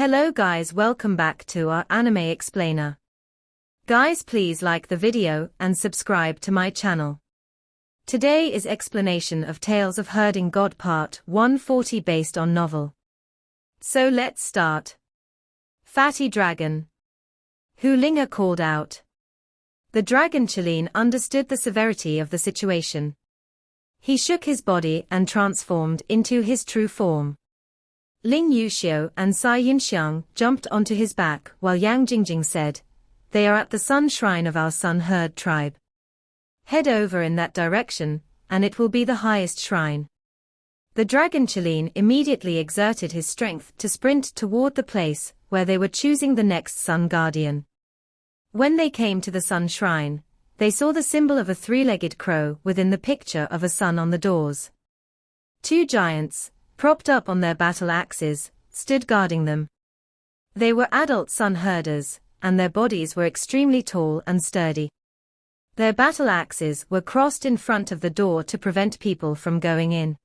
Hello guys, welcome back to our anime explainer. Guys, please like the video and subscribe to my channel. Today is explanation of Tales of Herding God Part 140 based on novel. So let's start. Fatty Dragon. Hulinga called out. The dragon Qin understood the severity of the situation. He shook his body and transformed into his true form. Ling Yuxiu and Cai Yinxiang jumped onto his back while Yang Jingjing said, "They are at the sun shrine of our sun herd tribe. Head over in that direction, and it will be the highest shrine." The dragon Qin immediately exerted his strength to sprint toward the place where they were choosing the next sun guardian. When they came to the sun shrine, they saw the symbol of a three-legged crow within the picture of a sun on the doors. Two giants, propped up on their battle axes, stood guarding them. They were adult sun herders, and their bodies were extremely tall and sturdy. Their battle axes were crossed in front of the door to prevent people from going in.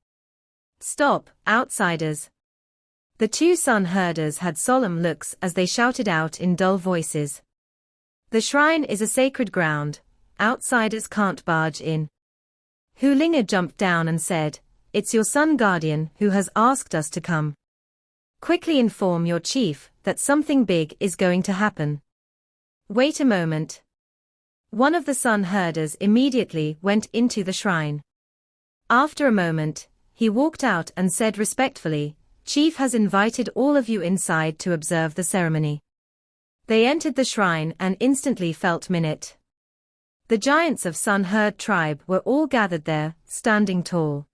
"Stop, outsiders!" The two sun herders had solemn looks as they shouted out in dull voices. "The shrine is a sacred ground. Outsiders can't barge in." Hulinga jumped down and said, "It's your sun guardian who has asked us to come. Quickly inform your chief that something big is going to happen." "Wait a moment." One of the sun herders immediately went into the shrine. After a moment, he walked out and said respectfully, "Chief has invited all of you inside to observe the ceremony." They entered the shrine and instantly felt minute. The giants of Sun Herd tribe were all gathered there, standing tall.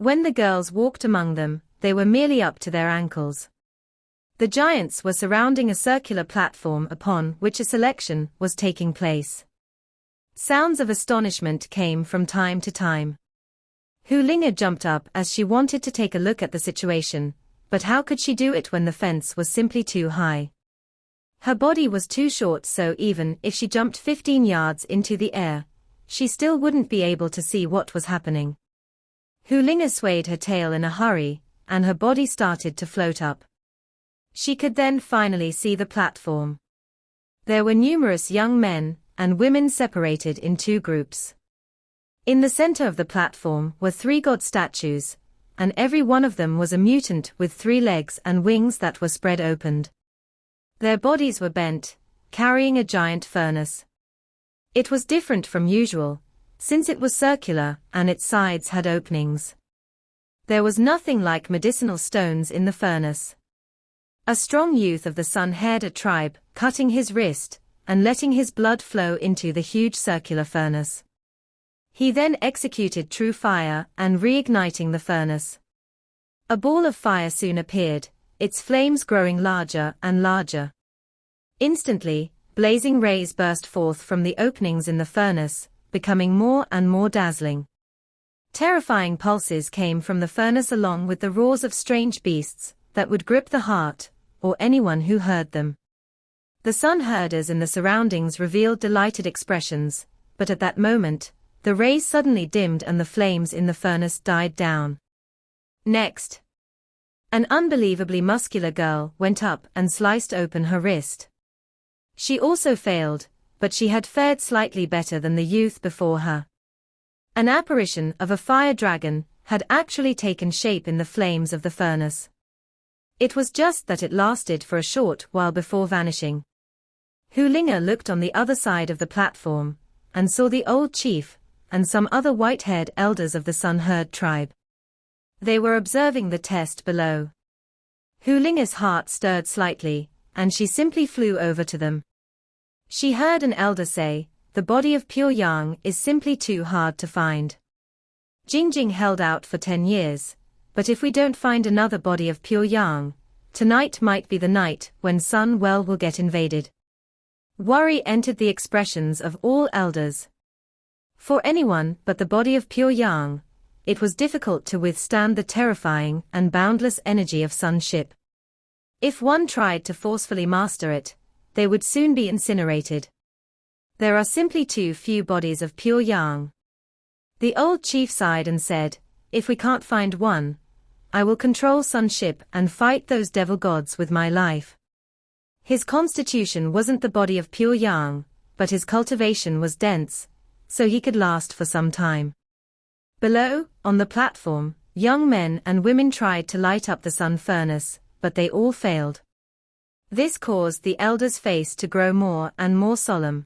When the girls walked among them, they were merely up to their ankles. The giants were surrounding a circular platform upon which a selection was taking place. Sounds of astonishment came from time to time. Hulinga jumped up as she wanted to take a look at the situation, but how could she do it when the fence was simply too high? Her body was too short, so even if she jumped 15 yards into the air, she still wouldn't be able to see what was happening. Hulinga swayed her tail in a hurry, and her body started to float up. She could then finally see the platform. There were numerous young men and women separated in two groups. In the center of the platform were three god statues, and every one of them was a mutant with 3 legs and wings that were spread opened. Their bodies were bent, carrying a giant furnace. It was different from usual, since it was circular and its sides had openings. There was nothing like medicinal stones in the furnace. A strong youth of the Sun Herder tribe, cutting his wrist and letting his blood flow into the huge circular furnace. He then executed true fire and reigniting the furnace. A ball of fire soon appeared, its flames growing larger and larger. Instantly, blazing rays burst forth from the openings in the furnace, becoming more and more dazzling. Terrifying pulses came from the furnace along with the roars of strange beasts that would grip the heart or anyone who heard them. The sun herders in the surroundings revealed delighted expressions, but at that moment, the rays suddenly dimmed and the flames in the furnace died down. Next, an unbelievably muscular girl went up and sliced open her wrist. She also failed, but she had fared slightly better than the youth before her. An apparition of a fire dragon had actually taken shape in the flames of the furnace. It was just that it lasted for a short while before vanishing. Hulinga looked on the other side of the platform, and saw the old chief, and some other white-haired elders of the Sun Herd tribe. They were observing the test below. Hulinga's heart stirred slightly, and she simply flew over to them. She heard an elder say, "The body of pure yang is simply too hard to find. Jingjing held out for 10 years, but if we don't find another body of pure yang, tonight might be the night when Sun Well will get invaded." Worry entered the expressions of all elders. For anyone but the body of pure yang, it was difficult to withstand the terrifying and boundless energy of Sunship. If one tried to forcefully master it, they would soon be incinerated. There are simply too few bodies of pure yang. The old chief sighed and said, "If we can't find one, I will control Sunship and fight those devil gods with my life. His constitution wasn't the body of pure yang, but his cultivation was dense, so he could last for some time. Below, on the platform, young men and women tried to light up the sun furnace, but they all failed. This caused the elder's face to grow more and more solemn.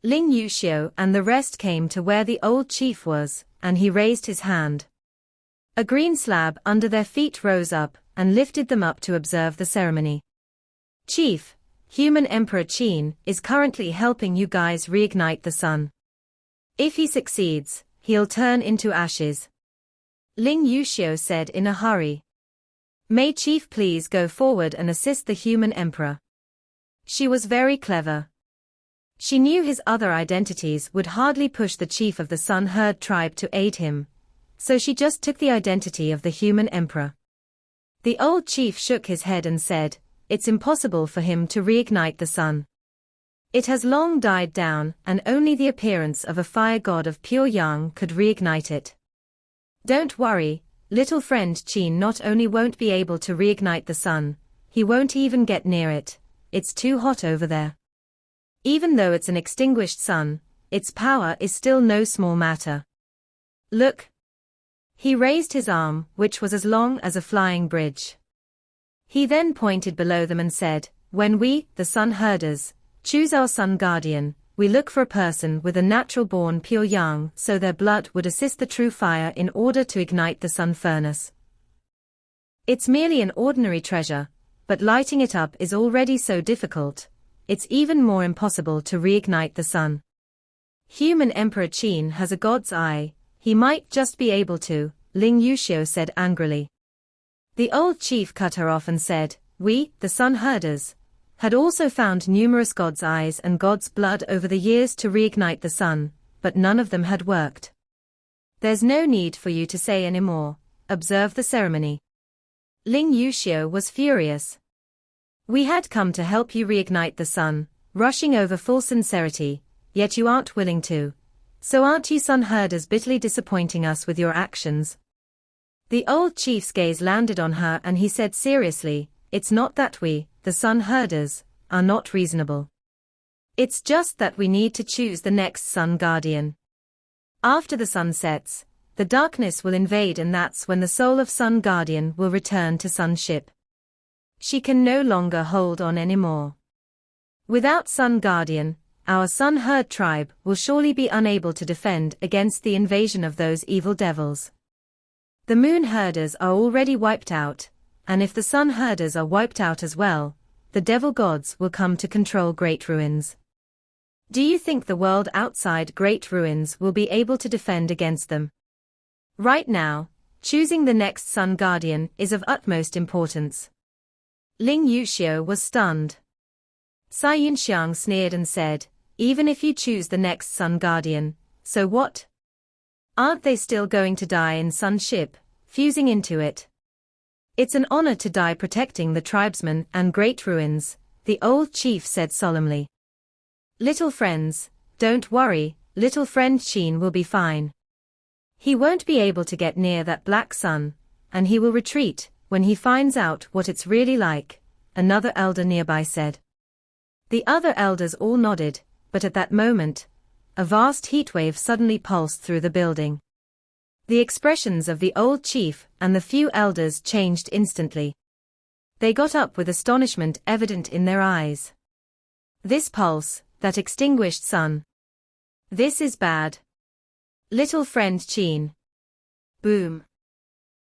Ling Yuxiu and the rest came to where the old chief was, and he raised his hand. A green slab under their feet rose up and lifted them up to observe the ceremony. Chief, Human Emperor Qin is currently helping you guys reignite the sun. If he succeeds, he'll turn into ashes. Ling Yuxiu said in a hurry. May Chief please go forward and assist the Human Emperor. She was very clever. She knew his other identities would hardly push the chief of the Sun Herd tribe to aid him, so she just took the identity of the Human Emperor. The old chief shook his head and said, it's impossible for him to reignite the sun. It has long died down and only the appearance of a fire god of pure yang could reignite it. Don't worry, little friend Qin not only won't be able to reignite the sun, he won't even get near it, it's too hot over there. Even though it's an extinguished sun, its power is still no small matter. Look. He raised his arm, which was as long as a flying bridge. He then pointed below them and said, when we, the sun herders, choose our sun guardian, we look for a person with a natural-born pure yang so their blood would assist the true fire in order to ignite the sun furnace. It's merely an ordinary treasure, but lighting it up is already so difficult, it's even more impossible to reignite the sun. Human Emperor Qin has a god's eye, he might just be able to, Ling Yuxiu said angrily. The old chief cut her off and said, we, the sun herders, had also found numerous god's eyes and god's blood over the years to reignite the sun, but none of them had worked. There's no need for you to say any more, observe the ceremony. Ling Yuxiu was furious. We had come to help you reignite the sun, rushing over full sincerity, yet you aren't willing to. So aren't you sun herders bitterly disappointing us with your actions? The old chief's gaze landed on her and he said seriously, it's not that we, the sun herders, are not reasonable. It's just that we need to choose the next sun guardian. After the sun sets, the darkness will invade and that's when the soul of sun guardian will return to Sunship. She can no longer hold on anymore. Without sun guardian, our sun herd tribe will surely be unable to defend against the invasion of those evil devils. The moon herders are already wiped out, and if the sun herders are wiped out as well, the devil gods will come to control Great Ruins. Do you think the world outside Great Ruins will be able to defend against them? Right now, choosing the next sun guardian is of utmost importance. Ling Yuxiu was stunned. Cai Yunxiang sneered and said, even if you choose the next sun guardian, so what? Aren't they still going to die in Sunship, fusing into it? It's an honor to die protecting the tribesmen and Great Ruins, the old chief said solemnly. Little friends, don't worry, little friend Qin will be fine. He won't be able to get near that black sun, and he will retreat when he finds out what it's really like, another elder nearby said. The other elders all nodded, but at that moment, a vast heatwave suddenly pulsed through the building. The expressions of the old chief and the few elders changed instantly. They got up with astonishment evident in their eyes. This pulse, that extinguished sun. This is bad. Little friend Qin. Boom.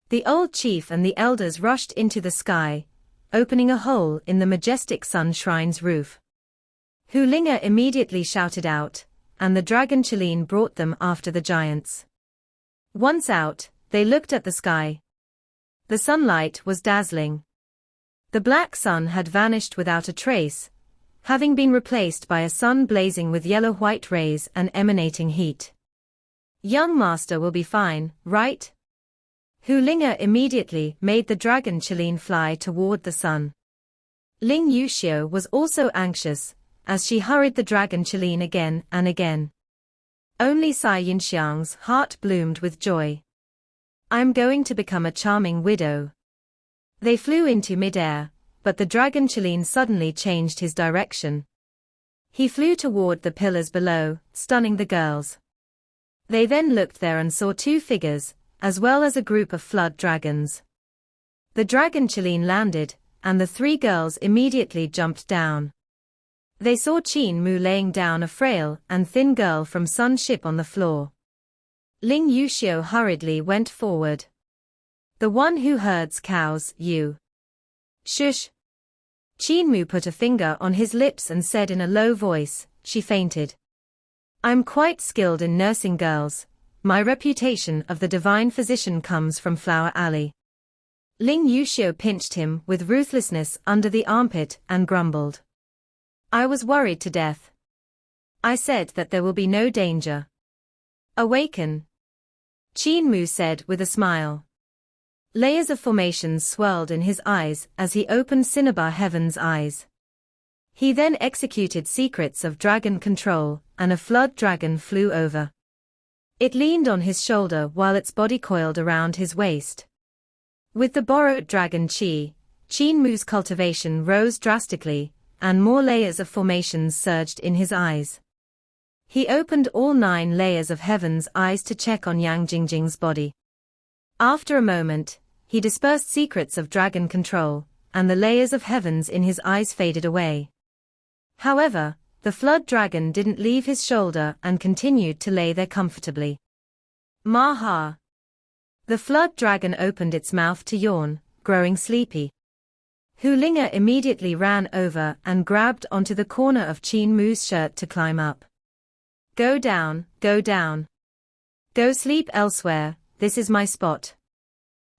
The old chief and the elders rushed into the sky, opening a hole in the majestic sun shrine's roof. Hu Linger immediately shouted out, and the dragon Qilin brought them after the giants. Once out, they looked at the sky. The sunlight was dazzling. The black sun had vanished without a trace, having been replaced by a sun blazing with yellow-white rays and emanating heat. Young master will be fine, right? Hu Linger immediately made the dragon Qilin fly toward the sun. Ling Yuxiu was also anxious, as she hurried the dragon Qilin again and again. Only Cai Yunxiang's heart bloomed with joy. I'm going to become a charming widow. They flew into midair, but the dragon Qin suddenly changed his direction. He flew toward the pillars below, stunning the girls. They then looked there and saw two figures, as well as a group of flood dragons. The dragon Qin landed, and the three girls immediately jumped down. They saw Qin Mu laying down a frail and thin girl from Sun ship on the floor. Ling Yuxiu hurriedly went forward. The one who herds cows, you. Shush. Qin Mu put a finger on his lips and said in a low voice, she fainted. I'm quite skilled in nursing girls. My reputation of the divine physician comes from Flower Alley. Ling Yuxiu pinched him with ruthlessness under the armpit and grumbled. I was worried to death. I said that there will be no danger. Awaken. Qin Mu said with a smile. Layers of formations swirled in his eyes as he opened Cinnabar Heaven's eyes. He then executed secrets of dragon control, and a flood dragon flew over. It leaned on his shoulder while its body coiled around his waist. With the borrowed dragon Qin Mu's cultivation rose drastically, and more layers of formations surged in his eyes. He opened all 9 layers of Heaven's eyes to check on Yang Jingjing's body. After a moment, he dispersed secrets of dragon control, and the layers of Heavens in his eyes faded away. However, the flood dragon didn't leave his shoulder and continued to lay there comfortably. Maha! The flood dragon opened its mouth to yawn, growing sleepy. Hu Ling'er immediately ran over and grabbed onto the corner of Qin Mu's shirt to climb up. Go down, go down. Go sleep elsewhere, this is my spot.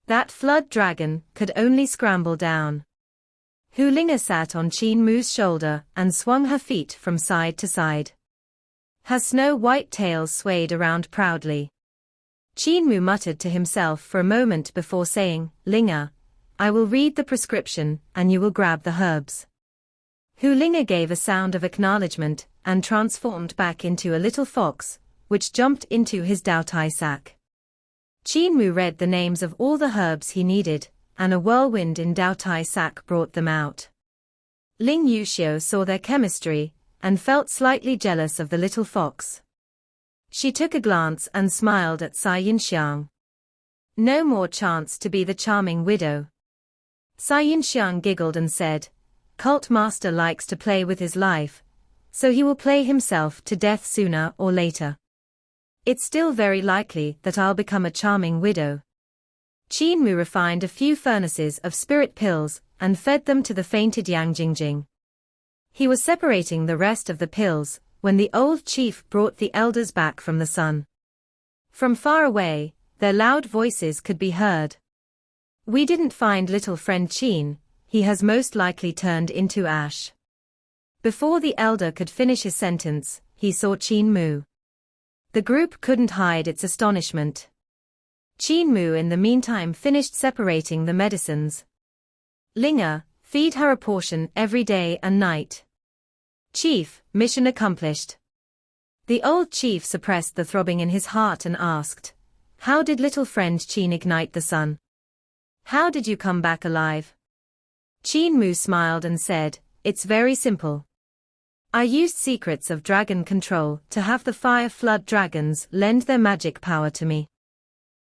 That flood dragon could only scramble down. Hu Ling'er sat on Qin Mu's shoulder and swung her feet from side to side. Her snow-white tail swayed around proudly. Qin Mu muttered to himself for a moment before saying, Ling'er, I will read the prescription and you will grab the herbs. Hu Ling'er gave a sound of acknowledgement and transformed back into a little fox, which jumped into his Daotai sack. Qin Mu read the names of all the herbs he needed, and a whirlwind in Daotai sack brought them out. Ling Yuxiu saw their chemistry, and felt slightly jealous of the little fox. She took a glance and smiled at Cai Yinxiang. No more chance to be the charming widow. Cai Yinxiang giggled and said, Cult Master likes to play with his life, so he will play himself to death sooner or later. It's still very likely that I'll become a charming widow. Qin Mu refined a few furnaces of spirit pills and fed them to the fainted Yang Jingjing. He was separating the rest of the pills when the old chief brought the elders back from the sun. From far away, their loud voices could be heard. We didn't find little friend Qin, he has most likely turned into ash. Before the elder could finish his sentence, he saw Qin Mu. The group couldn't hide its astonishment. Qin Mu in the meantime finished separating the medicines. Ling'er, feed her a portion every day and night. Chief, mission accomplished. The old chief suppressed the throbbing in his heart and asked, how did little friend Qin ignite the sun? How did you come back alive? Qin Mu smiled and said, it's very simple. I used secrets of dragon control to have the fire flood dragons lend their magic power to me.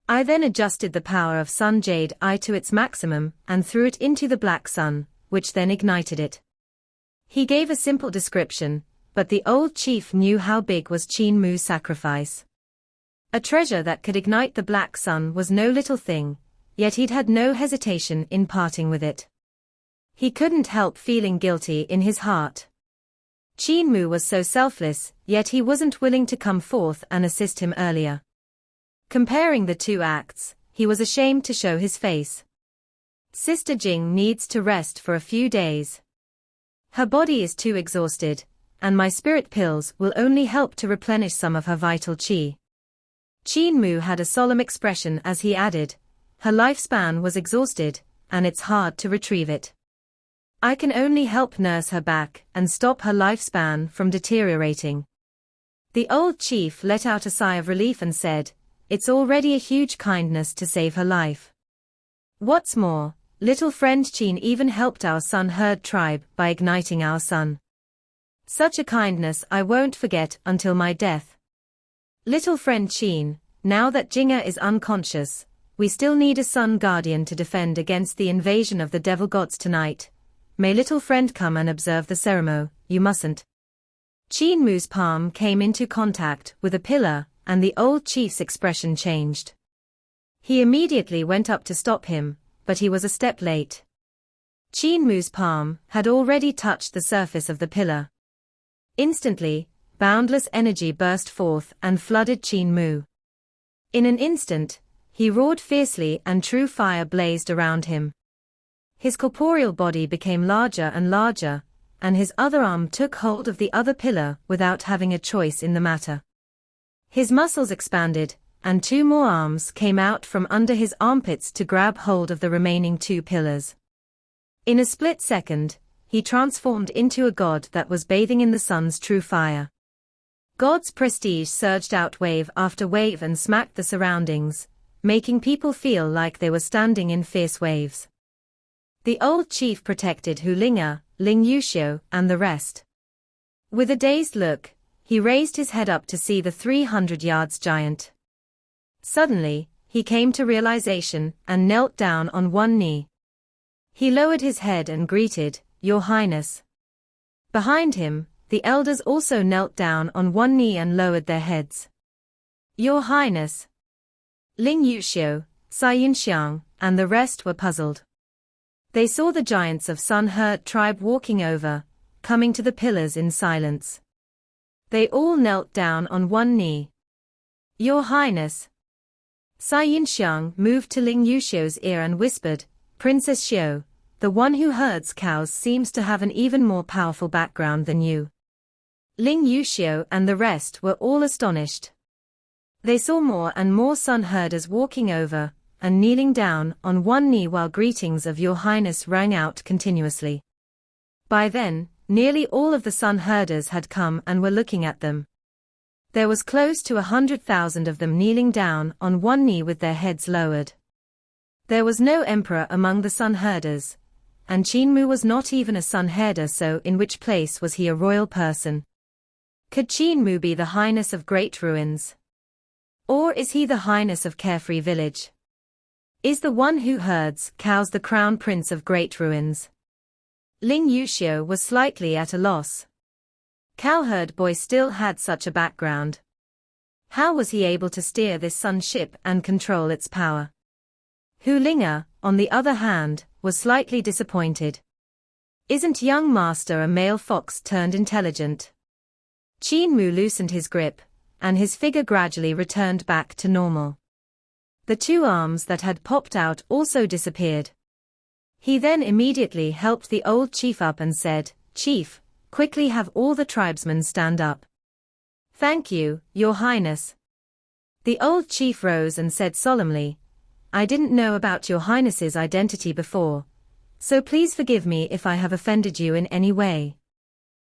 I then adjusted the power of Sun Jade Eye to its maximum and threw it into the black sun, which then ignited it. He gave a simple description, but the old chief knew how big was Qin Mu's sacrifice. A treasure that could ignite the black sun was no little thing, yet he'd had no hesitation in parting with it. He couldn't help feeling guilty in his heart. Qin Mu was so selfless, yet he wasn't willing to come forth and assist him earlier. Comparing the two acts, he was ashamed to show his face. Sister Jing needs to rest for a few days. Her body is too exhausted, and my spirit pills will only help to replenish some of her vital qi. Qin Mu had a solemn expression as he added, her lifespan was exhausted, and it's hard to retrieve it. I can only help nurse her back and stop her lifespan from deteriorating. The old chief let out a sigh of relief and said, it's already a huge kindness to save her life. What's more, little friend Qin even helped our sun herd tribe by igniting our sun. Such a kindness I won't forget until my death. Little friend Qin, now that Jinga is unconscious, we still need a sun guardian to defend against the invasion of the devil gods tonight. May little friend come and observe the ceremony, you mustn't. Qin Mu's palm came into contact with a pillar, and the old chief's expression changed. He immediately went up to stop him, but he was a step late. Qin Mu's palm had already touched the surface of the pillar. Instantly, boundless energy burst forth and flooded Qin Mu. In an instant, he roared fiercely and true fire blazed around him. His corporeal body became larger and larger, and his other arm took hold of the other pillar without having a choice in the matter. His muscles expanded, and 2 more arms came out from under his armpits to grab hold of the remaining 2 pillars. In a split second, he transformed into a god that was bathing in the sun's true fire. God's prestige surged out wave after wave and smacked the surroundings, making people feel like they were standing in fierce waves. The old chief protected Hu Linga, Ling Yuxiu, and the rest. With a dazed look, he raised his head up to see the 300 yards giant. Suddenly, he came to realization and knelt down on one knee. He lowered his head and greeted, "Your Highness." Behind him, the elders also knelt down on one knee and lowered their heads. "Your Highness." Ling Yuxiu, Cai Yunxiang, and the rest were puzzled. They saw the giants of Sun Herd tribe walking over, coming to the pillars in silence. They all knelt down on one knee. "Your Highness." Cai Yunxiang moved to Ling Yuxiu's ear and whispered, "Princess Xiu, the one who herds cows seems to have an even more powerful background than you." Ling Yuxiu and the rest were all astonished. They saw more and more sun herders walking over and kneeling down on one knee while greetings of Your Highness rang out continuously. By then, nearly all of the sun herders had come and were looking at them. There was close to 100,000 of them kneeling down on one knee with their heads lowered. There was no emperor among the sun herders, and Qin Mu was not even a sun herder, so in which place was he a royal person? Could Qin Mu be the Highness of Great Ruins? Or is he the Highness of Carefree Village? Is the one who herds cows the crown prince of Great Ruins? Ling Yuxiu was slightly at a loss. Cowherd boy still had such a background. How was he able to steer this sun ship and control its power? Hu Linga, on the other hand, was slightly disappointed. Isn't young master a male fox turned intelligent? Qin Mu loosened his grip, and his figure gradually returned back to normal. The 2 arms that had popped out also disappeared. He then immediately helped the old chief up and said, "Chief, quickly have all the tribesmen stand up." "Thank you, Your Highness." The old chief rose and said solemnly, "I didn't know about Your Highness's identity before, so please forgive me if I have offended you in any way."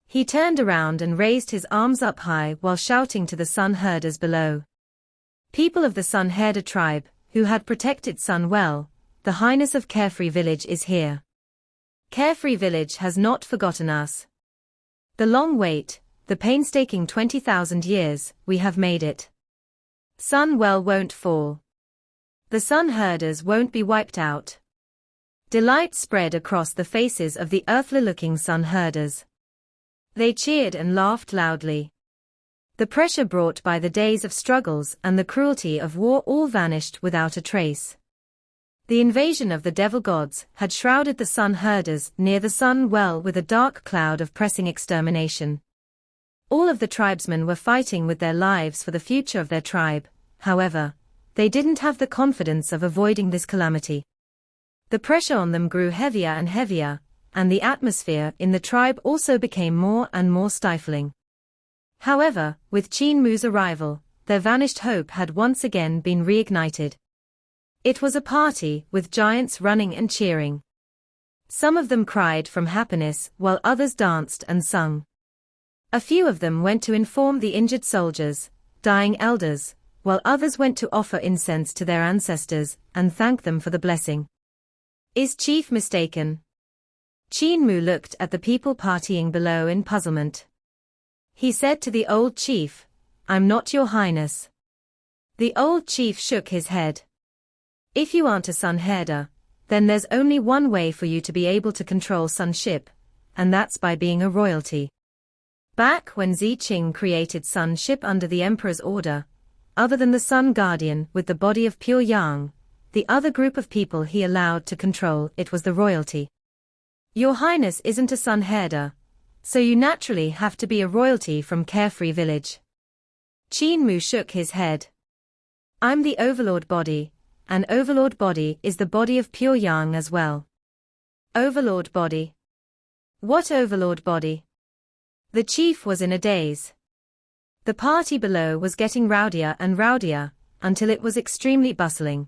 He turned around and raised his arms up high while shouting to the sun herders below. "People of the Sun Herder tribe, who had protected Sun well, the Highness of Carefree Village is here. Carefree Village has not forgotten us. The long wait, the painstaking 20,000 years, we have made it. Sun well won't fall. The sun herders won't be wiped out." Delight spread across the faces of the earthly-looking sun herders. They cheered and laughed loudly. The pressure brought by the days of struggles and the cruelty of war all vanished without a trace. The invasion of the devil gods had shrouded the sun herders near the sun well with a dark cloud of pressing extermination. All of the tribesmen were fighting with their lives for the future of their tribe, however, they didn't have the confidence of avoiding this calamity. The pressure on them grew heavier and heavier, and the atmosphere in the tribe also became more and more stifling. However, with Qin Mu's arrival, their vanished hope had once again been reignited. It was a party with giants running and cheering. Some of them cried from happiness while others danced and sung. A few of them went to inform the injured soldiers, dying elders, while others went to offer incense to their ancestors and thank them for the blessing. Is Chief mistaken? Qin Mu looked at the people partying below in puzzlement. He said to the old chief, "I'm not your highness." The old chief shook his head. "If you aren't a sun herder, then there's only one way for you to be able to control sunship, and that's by being a royalty." Back when Xi Qing created sunship under the emperor's order, other than the sun guardian with the body of pure yang, the other group of people he allowed to control it was the royalty. Your highness isn't a sun herder, so you naturally have to be a royalty from Carefree Village. Qin Mu shook his head. I'm the Overlord body, and Overlord body is the body of pure yang as well. Overlord body? What Overlord body? The chief was in a daze. The party below was getting rowdier and rowdier, until it was extremely bustling.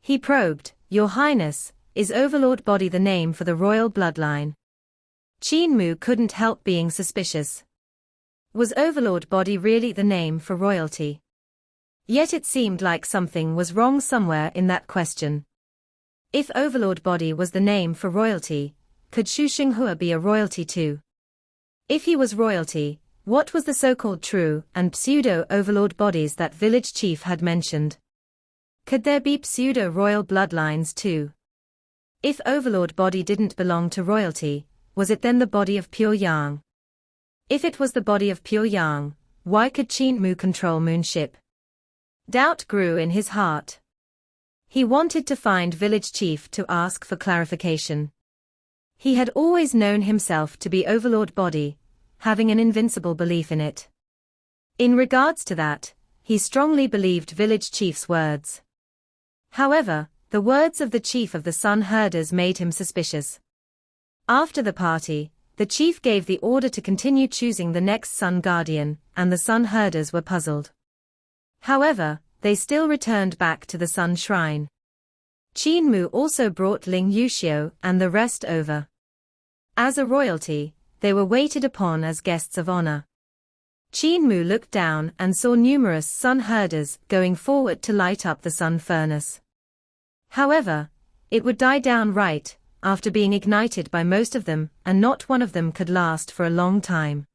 He probed, Your Highness, is Overlord body the name for the royal bloodline? Qin Mu couldn't help being suspicious. Was Overlord body really the name for royalty? Yet it seemed like something was wrong somewhere in that question. If Overlord body was the name for royalty, could Shu Xinghua be a royalty too? If he was royalty, what was the so-called true and pseudo-overlord bodies that village chief had mentioned? Could there be pseudo-royal bloodlines too? If Overlord body didn't belong to royalty, was it then the body of pure yang? If it was the body of pure yang, why could Qin Mu control moonship? Doubt grew in his heart. He wanted to find village chief to ask for clarification. He had always known himself to be Overlord body, having an invincible belief in it. In regards to that, he strongly believed village chief's words. However, the words of the chief of the sun herders made him suspicious. After the party, the chief gave the order to continue choosing the next sun guardian, and the sun herders were puzzled. However, they still returned back to the sun shrine. Qin Mu also brought Ling Yuxiu and the rest over. As a royalty, they were waited upon as guests of honor. Qin Mu looked down and saw numerous sun herders going forward to light up the sun furnace. However, it would die down right after being ignited by most of them, and not one of them could last for a long time.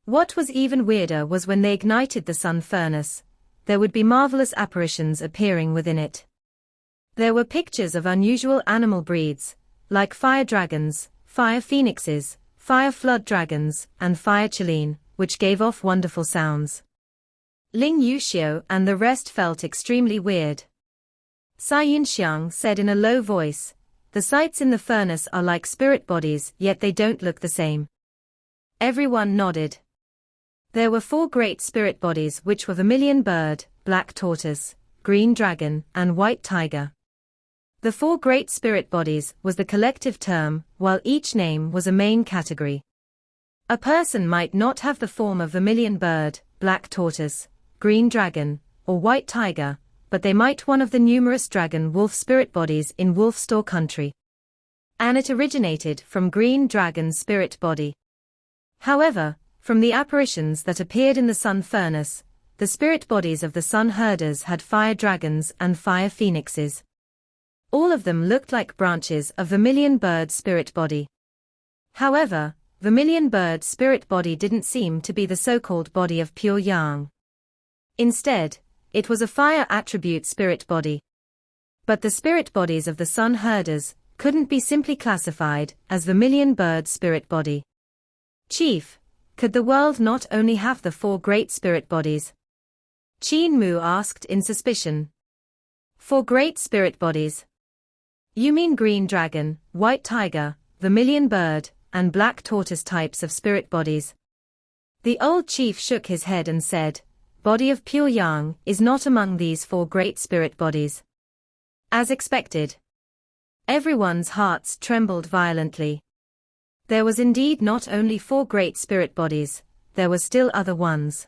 What was even weirder was when they ignited the sun furnace, there would be marvelous apparitions appearing within it. There were pictures of unusual animal breeds, like fire dragons, fire phoenixes, fire flood dragons, and fire chileen, which gave off wonderful sounds. Ling Yuxiu and the rest felt extremely weird. Cai Yunxiang said in a low voice, the sights in the furnace are like spirit bodies, yet they don't look the same. Everyone nodded. There were 4 great spirit bodies which were vermilion bird, black tortoise, green dragon, and white tiger. The 4 great spirit bodies was the collective term, while each name was a main category. A person might not have the form of vermilion bird, black tortoise, green dragon, or white tiger, but they might one of the numerous dragon wolf spirit bodies in Wolfstore country. And it originated from green dragon's spirit body. However, from the apparitions that appeared in the sun furnace, the spirit bodies of the sun herders had fire dragons and fire phoenixes. All of them looked like branches of vermilion bird spirit body. However, vermilion bird spirit body didn't seem to be the so-called body of pure yang. Instead, it was a fire attribute spirit body. But the spirit bodies of the sun herders couldn't be simply classified as vermilion bird spirit body. Chief, could the world not only have the 4 great spirit bodies? Qin Mu asked in suspicion. 4 great spirit bodies? You mean green dragon, white tiger, vermilion bird, and black tortoise types of spirit bodies? The old chief shook his head and said, body of pure yang is not among these 4 great spirit bodies. As expected. Everyone's hearts trembled violently. There was indeed not only 4 great spirit bodies, there were still other ones.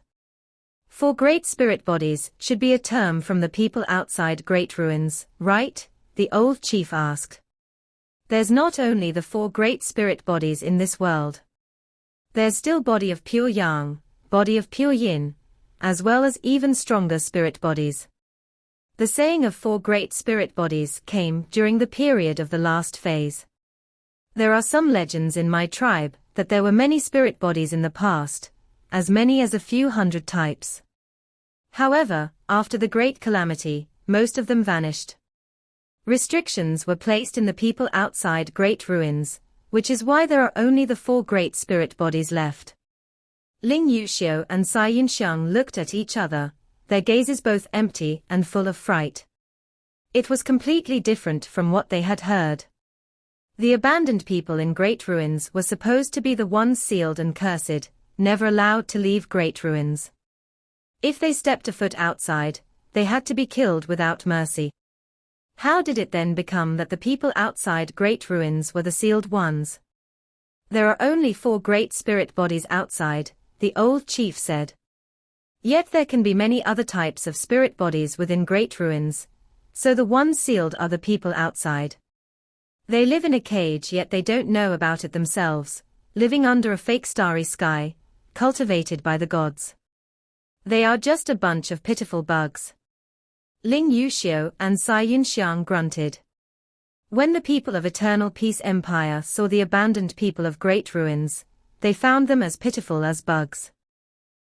4 great spirit bodies should be a term from the people outside Great Ruins, right? The old chief asked. There's not only the 4 great spirit bodies in this world. There's still body of pure yang, body of pure yin, as well as even stronger spirit bodies. The saying of 4 great spirit bodies came during the period of the last phase. There are some legends in my tribe that there were many spirit bodies in the past, as many as a few hundred types. However, after the Great Calamity, most of them vanished. Restrictions were placed in the people outside Great Ruins, which is why there are only the 4 great spirit bodies left. Ling Yuxiu and Cai Yunxiang looked at each other, their gazes both empty and full of fright. It was completely different from what they had heard. The abandoned people in Great Ruins were supposed to be the ones sealed and cursed, never allowed to leave Great Ruins. If they stepped a foot outside, they had to be killed without mercy. How did it then become that the people outside Great Ruins were the sealed ones? There are only 4 great spirit bodies outside, the old chief said. Yet there can be many other types of spirit bodies within Great Ruins, so the ones sealed are the people outside. They live in a cage, yet they don't know about it themselves, living under a fake starry sky, cultivated by the gods. They are just a bunch of pitiful bugs. Ling Yuxiu and Cai Yunxiang grunted. When the people of Eternal Peace Empire saw the abandoned people of Great Ruins, they found them as pitiful as bugs.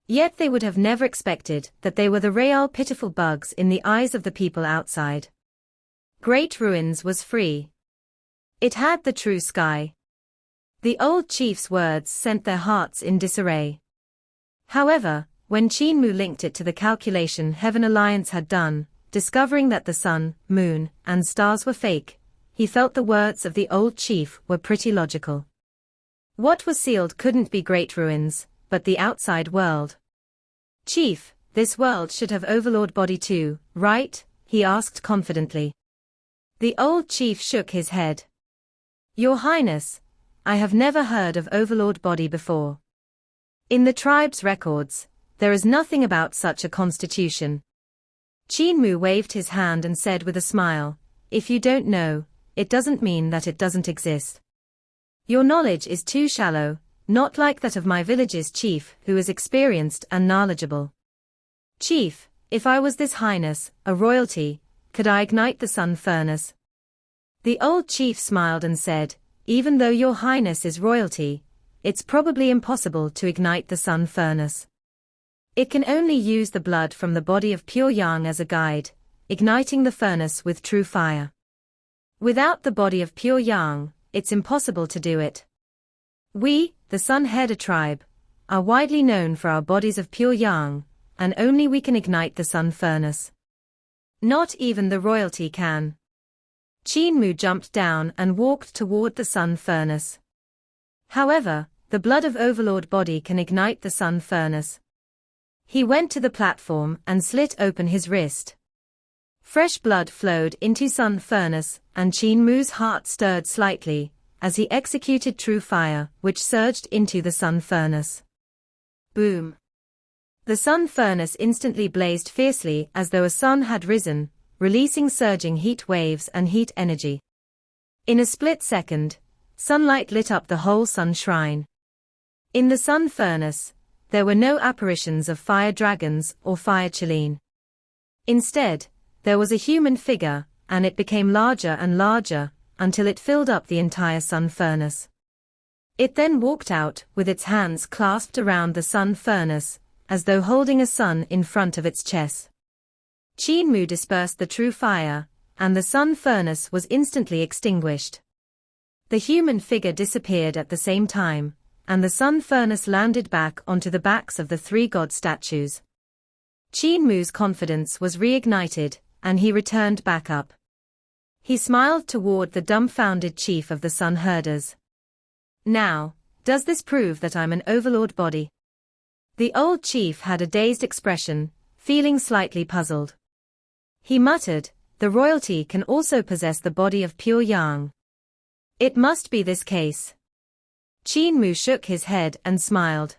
Yet they would have never expected that they were the real pitiful bugs in the eyes of the people outside. Great Ruins was free. It had the true sky. The old chief's words sent their hearts in disarray. However, when Qin Mu linked it to the calculation Heaven Alliance had done, discovering that the sun, moon, and stars were fake, he felt the words of the old chief were pretty logical. What was sealed couldn't be Great Ruins, but the outside world. Chief, this world should have Overlord body too, right? He asked confidently. The old chief shook his head. Your Highness, I have never heard of Overlord body before. In the tribe's records, there is nothing about such a constitution. Qin Mu waved his hand and said with a smile, if you don't know, it doesn't mean that it doesn't exist. Your knowledge is too shallow, not like that of my village's chief who is experienced and knowledgeable. Chief, if I was this Highness, a royalty, could I ignite the sun furnace? The old chief smiled and said, even though your Highness is royalty, it's probably impossible to ignite the sun furnace. It can only use the blood from the body of pure yang as a guide, igniting the furnace with true fire. Without the body of pure yang, it's impossible to do it. We, the Sun-Header tribe, are widely known for our bodies of pure yang, and only we can ignite the sun furnace. Not even the royalty can. Qin Mu jumped down and walked toward the sun furnace. However, the blood of Overlord body can ignite the sun furnace. He went to the platform and slit open his wrist. Fresh blood flowed into sun furnace, and Qin Mu's heart stirred slightly, as he executed true fire, which surged into the sun furnace. Boom! The sun furnace instantly blazed fiercely as though a sun had risen, releasing surging heat waves and heat energy. In a split second, sunlight lit up the whole sun shrine. In the sun furnace, there were no apparitions of fire dragons or fire Qilin. Instead, there was a human figure, and it became larger and larger, until it filled up the entire sun furnace. It then walked out with its hands clasped around the sun furnace, as though holding a sun in front of its chest. Qin Mu dispersed the true fire, and the sun furnace was instantly extinguished. The human figure disappeared at the same time, and the sun furnace landed back onto the backs of the 3 god statues. Qin Mu's confidence was reignited, and he returned back up. He smiled toward the dumbfounded chief of the sun herders. Now, does this prove that I'm an overlord body? The old chief had a dazed expression, feeling slightly puzzled. He muttered, the royalty can also possess the body of pure yang. It must be this case. Qin Mu shook his head and smiled.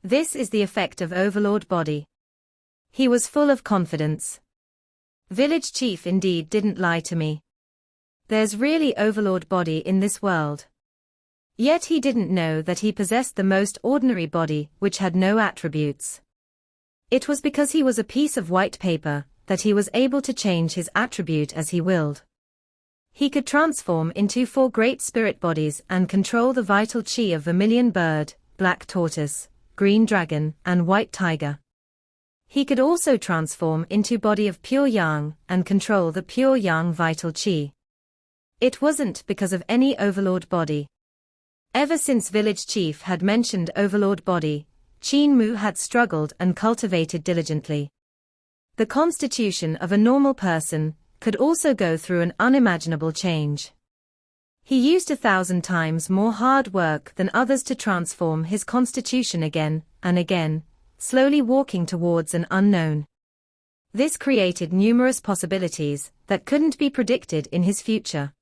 This is the effect of overlord body. He was full of confidence. Village chief indeed didn't lie to me. There's really overlord body in this world. Yet he didn't know that he possessed the most ordinary body which had no attributes. It was because he was a piece of white paper that he was able to change his attribute as he willed. He could transform into 4 great spirit bodies and control the vital chi of vermilion bird, black tortoise, green dragon, and white tiger. He could also transform into body of pure yang and control the pure yang vital chi. It wasn't because of any overlord body. Ever since village chief had mentioned overlord body, Qin Mu had struggled and cultivated diligently. The constitution of a normal person could also go through an unimaginable change. He used 1,000 times more hard work than others to transform his constitution again and again, slowly walking towards an unknown. This created numerous possibilities that couldn't be predicted in his future.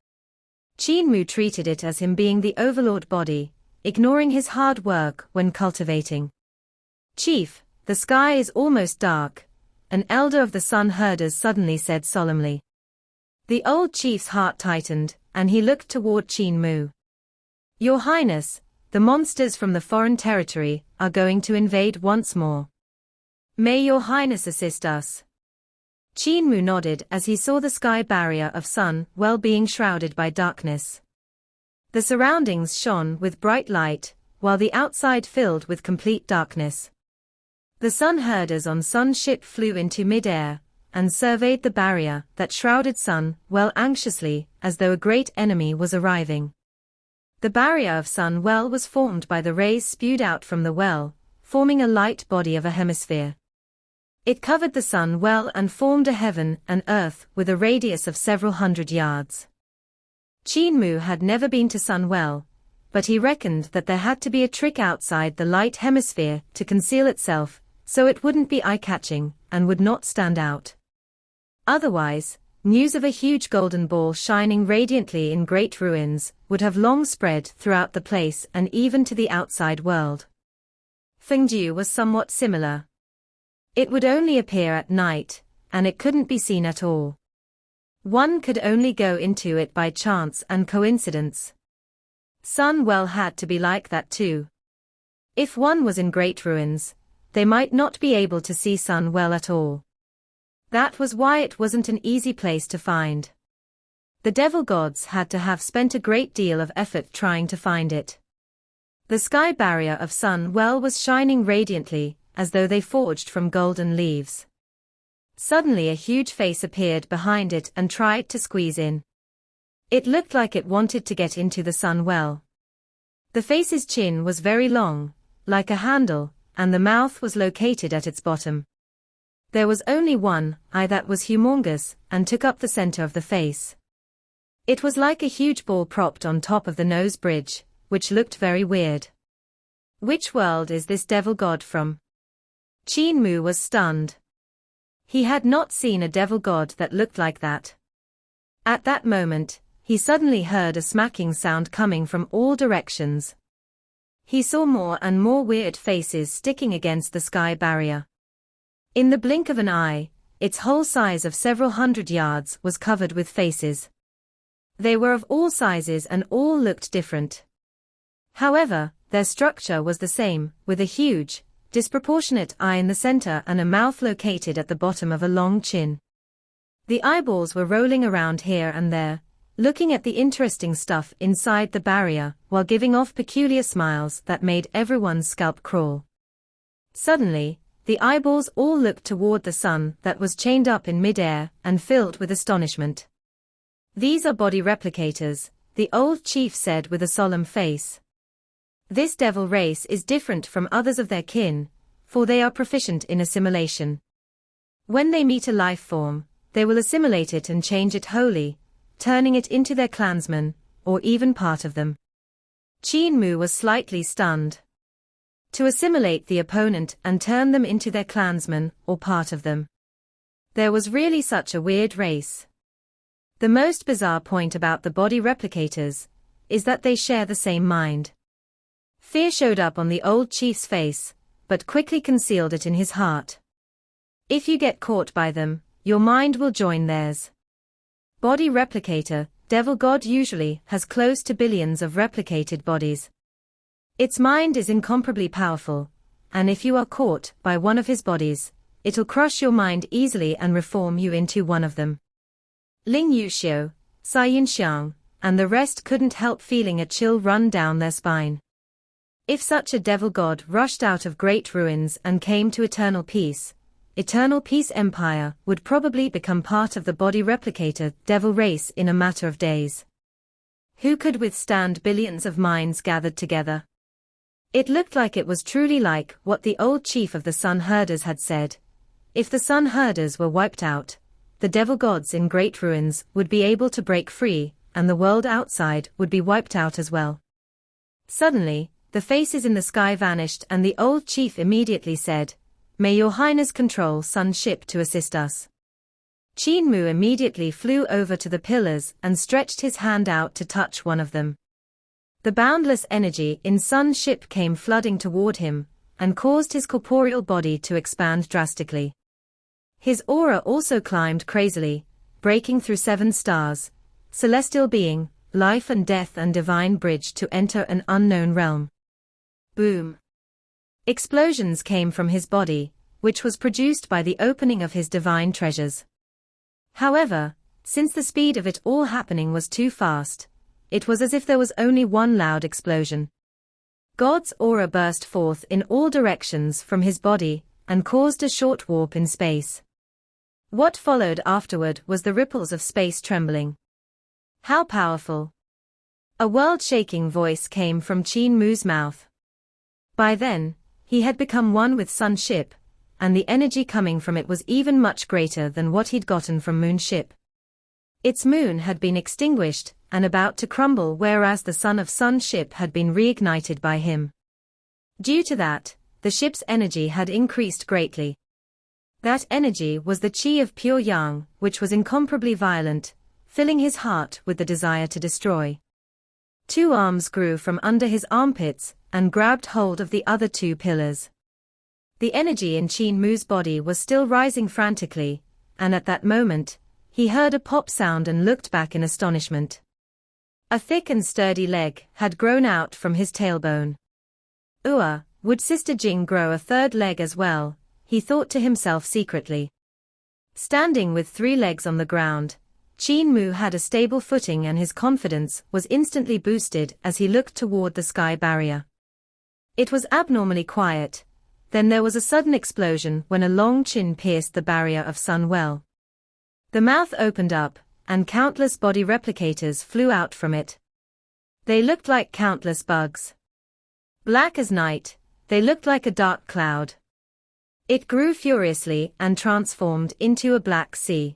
Qin Mu treated it as him being the overlord body, ignoring his hard work when cultivating. "Chief, the sky is almost dark," an elder of the sun herders suddenly said solemnly. The old chief's heart tightened, and he looked toward Qin Mu. "Your Highness, the monsters from the foreign territory are going to invade once more. May your Highness assist us." Qin Mu nodded as he saw the sky barrier of sun well being shrouded by darkness. The surroundings shone with bright light, while the outside filled with complete darkness. The sun herders on Sun's ship flew into mid-air and surveyed the barrier that shrouded Sun well anxiously, as though a great enemy was arriving. The barrier of Sun well was formed by the rays spewed out from the well, forming a light body of a hemisphere. It covered the Sun well and formed a heaven and earth with a radius of several hundred yards. Qin Mu had never been to Sun well, but he reckoned that there had to be a trick outside the light hemisphere to conceal itself, so it wouldn't be eye-catching and would not stand out. Otherwise, news of a huge golden ball shining radiantly in great ruins would have long spread throughout the place and even to the outside world. Fengdu was somewhat similar. It would only appear at night, and it couldn't be seen at all. One could only go into it by chance and coincidence. Sun well had to be like that too. If one was in great ruins, they might not be able to see Sun well at all. That was why it wasn't an easy place to find. The devil gods had to have spent a great deal of effort trying to find it. The sky barrier of Sun well was shining radiantly, as though they forged from golden leaves. Suddenly a huge face appeared behind it and tried to squeeze in. It looked like it wanted to get into the Sun well. The face's chin was very long, like a handle, and the mouth was located at its bottom. There was only one eye that was humongous and took up the center of the face. It was like a huge ball propped on top of the nose bridge, which looked very weird. Which world is this devil god from? Qin Mu was stunned. He had not seen a devil god that looked like that. At that moment, he suddenly heard a smacking sound coming from all directions. He saw more and more weird faces sticking against the sky barrier. In the blink of an eye, its whole size of several hundred yards was covered with faces. They were of all sizes and all looked different. However, their structure was the same, with a huge, disproportionate eye in the center and a mouth located at the bottom of a long chin. The eyeballs were rolling around here and there, looking at the interesting stuff inside the barrier, while giving off peculiar smiles that made everyone's scalp crawl. Suddenly, the eyeballs all looked toward the Sun that was chained up in mid-air and filled with astonishment. "These are body replicators," the old chief said with a solemn face. "This devil race is different from others of their kin, for they are proficient in assimilation. When they meet a life form, they will assimilate it and change it wholly, turning it into their clansmen, or even part of them." Qin Mu was slightly stunned. To assimilate the opponent and turn them into their clansmen, or part of them. There was really such a weird race. The most bizarre point about the body replicators is that they share the same mind. Fear showed up on the old chief's face, but quickly concealed it in his heart. If you get caught by them, your mind will join theirs. Body replicator, devil god usually has close to billions of replicated bodies. Its mind is incomparably powerful, and if you are caught by one of his bodies, it'll crush your mind easily and reform you into one of them. Ling Yuxiu, Cai Yinxiang, and the rest couldn't help feeling a chill run down their spine. If such a devil god rushed out of great ruins and came to Eternal Peace Empire would probably become part of the body replicator devil race in a matter of days. Who could withstand billions of minds gathered together? It looked like it was truly like what the old chief of the Sun Herders had said. If the Sun Herders were wiped out, the devil gods in great ruins would be able to break free, and the world outside would be wiped out as well. Suddenly, the faces in the sky vanished and the old chief immediately said, "May your Highness control Sun's ship to assist us." Qin Mu immediately flew over to the pillars and stretched his hand out to touch one of them. The boundless energy in Sun's ship came flooding toward him, and caused his corporeal body to expand drastically. His aura also climbed crazily, breaking through 7 stars, celestial being, life and death and divine bridge to enter an unknown realm. Boom! Explosions came from his body, which was produced by the opening of his divine treasures. However, since the speed of it all happening was too fast, it was as if there was only one loud explosion. God's aura burst forth in all directions from his body, and caused a short warp in space. What followed afterward was the ripples of space trembling. How powerful! A world-shaking voice came from Qin Mu's mouth. By then, he had become one with Sun's ship, and the energy coming from it was even much greater than what he'd gotten from Moon's ship. Its moon had been extinguished and about to crumble, whereas the sun of Sun's ship had been reignited by him. Due to that, the ship's energy had increased greatly. That energy was the qi of pure yang, which was incomparably violent, filling his heart with the desire to destroy. 2 arms grew from under his armpits and grabbed hold of the other 2 pillars. The energy in Qin Mu's body was still rising frantically, and at that moment, he heard a pop sound and looked back in astonishment. A thick and sturdy leg had grown out from his tailbone. Would Sister Jing grow a 3rd leg as well? He thought to himself secretly. Standing with 3 legs on the ground, Qin Mu had a stable footing and his confidence was instantly boosted as he looked toward the sky barrier. It was abnormally quiet. Then there was a sudden explosion when a long chin pierced the barrier of Sun Well. The mouth opened up, and countless body replicators flew out from it. They looked like countless bugs. Black as night, they looked like a dark cloud. It grew furiously and transformed into a black sea.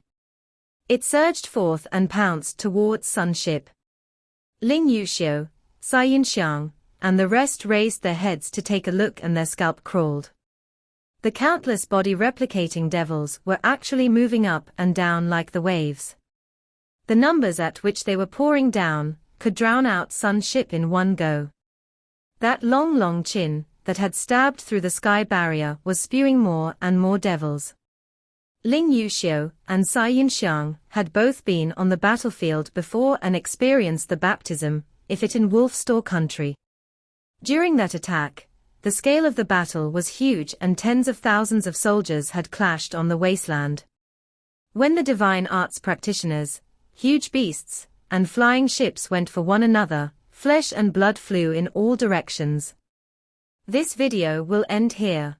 It surged forth and pounced towards Sun's ship. Ling Yuxiu, Cai Yinxiang, and the rest raised their heads to take a look and their scalp crawled. The countless body replicating devils were actually moving up and down like the waves. The numbers at which they were pouring down could drown out Sun's ship in one go. That long chin that had stabbed through the sky barrier was spewing more and more devils. Ling Yuxiu and Cai Yinxiang had both been on the battlefield before and experienced the baptism, if it in Wolfstore country. During that attack, the scale of the battle was huge and tens of thousands of soldiers had clashed on the wasteland. When the divine arts practitioners, huge beasts, and flying ships went for one another, flesh and blood flew in all directions. This video will end here.